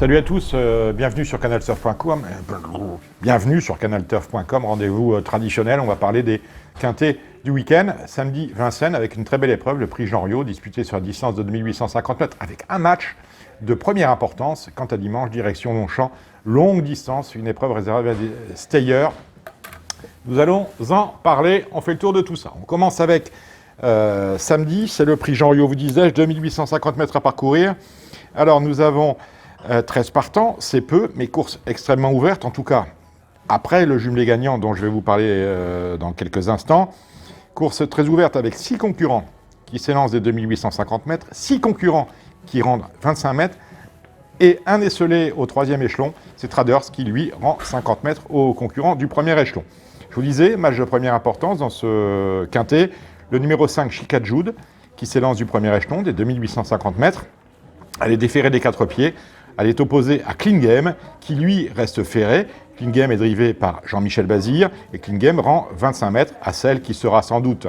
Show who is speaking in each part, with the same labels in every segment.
Speaker 1: Salut à tous, bienvenue sur canalturf.com. Bienvenue sur canalturf.com, rendez-vous traditionnel. On va parler des quintés du week-end. Samedi, Vincennes, avec une très belle épreuve, le prix Jean-Riot, disputé sur la distance de 2850 mètres, avec un match de première importance. Quant à dimanche, direction Longchamp, longue distance, une épreuve réservée à des stayers. Nous allons en parler, on fait le tour de tout ça. On commence avec samedi, c'est le prix Jean-Riot, vous disais-je, 2850 mètres à parcourir. Alors nous avons 13 partants, c'est peu, mais course extrêmement ouverte, en tout cas après le jumelé gagnant dont je vais vous parler dans quelques instants. Course très ouverte avec 6 concurrents qui s'élancent des 2850 mètres, 6 concurrents qui rendent 25 mètres et un esselé au 3e échelon, c'est Traders qui lui rend 50 mètres aux concurrents du premier échelon. Je vous disais, match de première importance dans ce quintet, le numéro 5, Chica Jude, qui s'élance du premier échelon des 2850 mètres. Elle est déférée des 4 pieds. Elle est opposée à Clean Game, qui lui reste ferré. Clean Game est drivé par Jean-Michel Bazir, et Clean Game rend 25 mètres à celle qui sera sans doute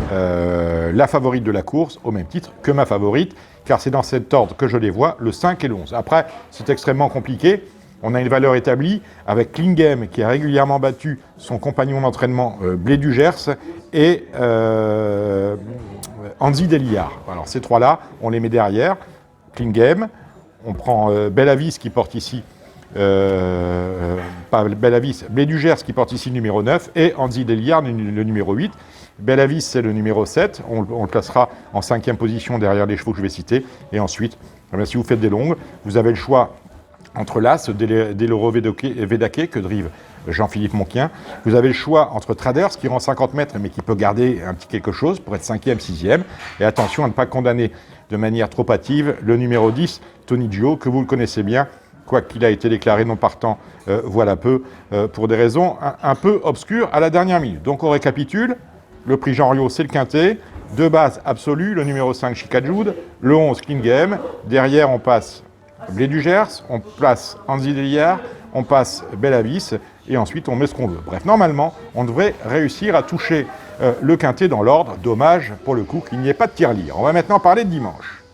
Speaker 1: la favorite de la course, au même titre que ma favorite, car c'est dans cet ordre que je les vois, le 5 et le 11. Après, c'est extrêmement compliqué. On a une valeur établie avec Clean Game, qui a régulièrement battu son compagnon d'entraînement Blé du Gers, et Anzi Deliard. Alors ces trois-là, on les met derrière. Clean Game, on prend Bellavis qui porte ici, pas Bellavis, Blé du Gers qui porte ici le numéro 9 et Anzi Deliard le numéro 8. Bellavis c'est le numéro 7, on le placera en 5e position derrière les chevaux que je vais citer. Et ensuite, eh bien, si vous faites des longues, vous avez le choix entre l'As, Deloro Vedake que drive Jean-Philippe Monquien. Vous avez le choix entre Traders qui rend 50 mètres mais qui peut garder un petit quelque chose pour être 5e, 6e. Et attention à ne pas condamner de manière trop hâtive le numéro 10, Tony Gio, que vous le connaissez bien, quoiqu'il a été déclaré non partant voilà peu, pour des raisons un peu obscures à la dernière minute. Donc on récapitule, le prix Jean-Riot c'est le quintet, de base absolue, le numéro 5 Chica Jude, le 11 Clean Game, derrière on passe Blé du Gers, on place Anzi Deliard, on passe Bellavis, et ensuite on met ce qu'on veut. Bref, normalement, on devrait réussir à toucher le quintet dans l'ordre. Dommage, pour le coup, qu'il n'y ait pas de tirelire. On va maintenant parler de dimanche.